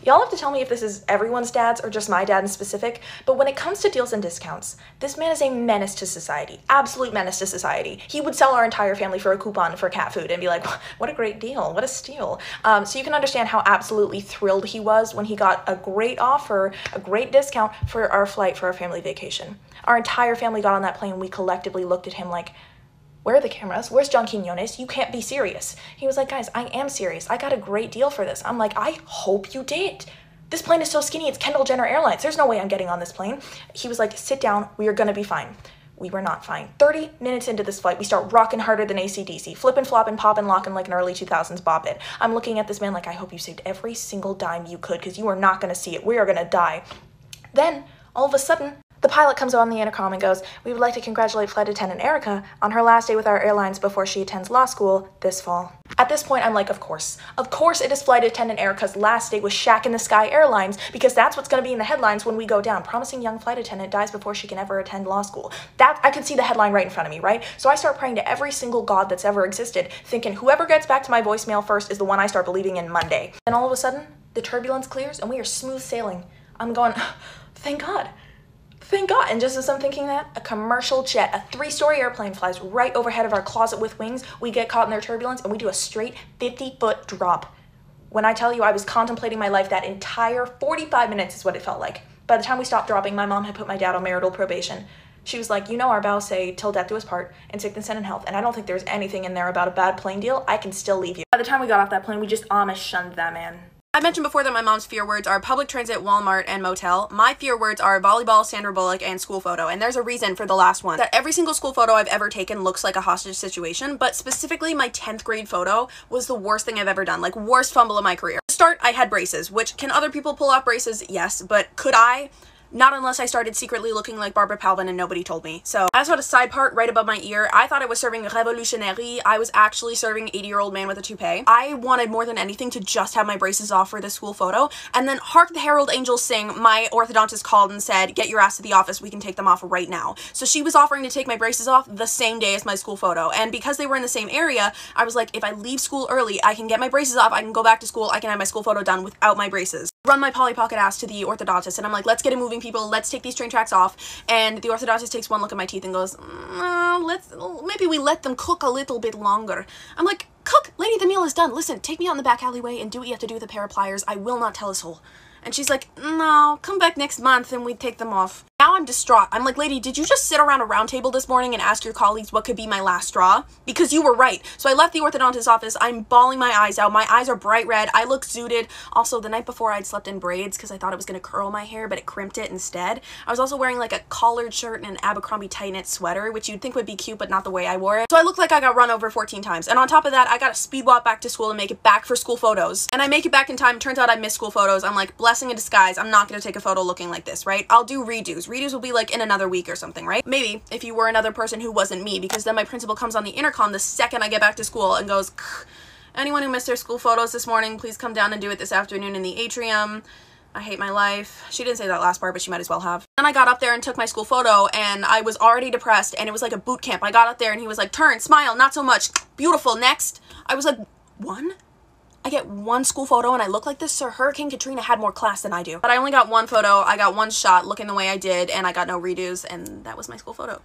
Y'all have to tell me if this is everyone's dads or just my dad in specific, but when it comes to deals and discounts, this man is a menace to society. Absolute menace to society. He would sell our entire family for a coupon for cat food and be like, what a great deal, what a steal. So you can understand how absolutely thrilled he was when he got a great offer, a great discount for our flight for our family vacation. Our entire family got on that plane and we collectively looked at him like, where are the cameras? Where's John Quinones? You can't be serious. He was like, guys, I am serious. I got a great deal for this. I'm like, I hope you did. This plane is so skinny, it's Kendall Jenner Airlines. There's no way I'm getting on this plane. He was like, sit down, we are gonna be fine. We were not fine. 30 minutes into this flight, we start rocking harder than AC/DC, flipping, flopping, popping, locking like an early 2000s bop it. I'm looking at this man like, I hope you saved every single dime you could because you are not gonna see it. We are gonna die. Then, all of a sudden, the pilot comes on the intercom and goes, we would like to congratulate Flight Attendant Erica on her last day with our airlines before she attends law school this fall. At this point, I'm like, of course it is Flight Attendant Erica's last day with Shack in the Sky Airlines because that's what's going to be in the headlines when we go down. Promising young flight attendant dies before she can ever attend law school. That, I could see the headline right in front of me, right? So I start praying to every single god that's ever existed, thinking whoever gets back to my voicemail first is the one I start believing in Monday. Then all of a sudden, the turbulence clears and we are smooth sailing. I'm going, thank God. Thank God. And just as I'm thinking that, a commercial jet, a 3-story airplane flies right overhead of our closet with wings. We get caught in their turbulence and we do a straight 50-foot drop. When I tell you I was contemplating my life, that entire 45 minutes is what it felt like. By the time we stopped dropping, my mom had put my dad on marital probation. She was like, you know our vows say till death do us part, in sickness and in health, and I don't think there's anything in there about a bad plane deal. I can still leave you. By the time we got off that plane, we just Amish shunned that man. I mentioned before that my mom's fear words are public transit, Walmart, and motel. My fear words are volleyball, Sandra Bullock, and school photo, and there's a reason for the last one. That every single school photo I've ever taken looks like a hostage situation, but specifically my 10th grade photo was the worst thing I've ever done, like worst fumble of my career. To start, I had braces, which can other people pull off braces? Yes, but could I? Not unless I started secretly looking like Barbara Palvin and nobody told me. So I also had a side part right above my ear. I thought I was serving Révolutionnaire. I was actually serving 80-year-old man with a toupee. I wanted more than anything to just have my braces off for this school photo. And then hark the herald angels sing, my orthodontist called and said, get your ass to the office, we can take them off right now. So she was offering to take my braces off the same day as my school photo. And because they were in the same area, I was like, if I leave school early, I can get my braces off, I can go back to school, I can have my school photo done without my braces. Run my Polly Pocket ass to the orthodontist and I'm like, let's get it moving, people, let's take these train tracks off. And the orthodontist takes one look at my teeth and goes, maybe we let them cook a little bit longer. I'm like, cook, lady, the meal is done. Listen, take me out in the back alleyway and do what you have to do with a pair of pliers. I will not tell a soul. And she's like, no, come back next month and we take them off. Now I'm distraught. I'm like, lady, did you just sit around a round table this morning and ask your colleagues what could be my last straw? Because you were right. So I left the orthodontist's office. I'm bawling my eyes out. My eyes are bright red. I look zooted. Also, the night before I'd slept in braids because I thought it was going to curl my hair, but it crimped it instead. I was also wearing like a collared shirt and an Abercrombie tight knit sweater, which you'd think would be cute, but not the way I wore it. So I looked like I got run over 14 times. And on top of that, I got to speed walk back to school and make it back for school photos. And I make it back in time. Turns out I missed school photos. I'm like, blessing in disguise. I'm not going to take a photo looking like this, right? I'll do redos. Redos will be like in another week or something, right? Maybe if you were another person who wasn't me, because then my principal comes on the intercom the second I get back to school and goes, anyone who missed their school photos this morning, please come down and do it this afternoon in the atrium. I hate my life. She didn't say that last part, but she might as well have. Then I got up there and took my school photo and I was already depressed and it was like a boot camp. I got up there and he was like, turn, smile, not so much, beautiful, next. I was like, one? I get one school photo and I look like this? Sir, Hurricane Katrina had more class than I do. But I only got one photo, I got one shot looking the way I did, and I got no redos, and that was my school photo.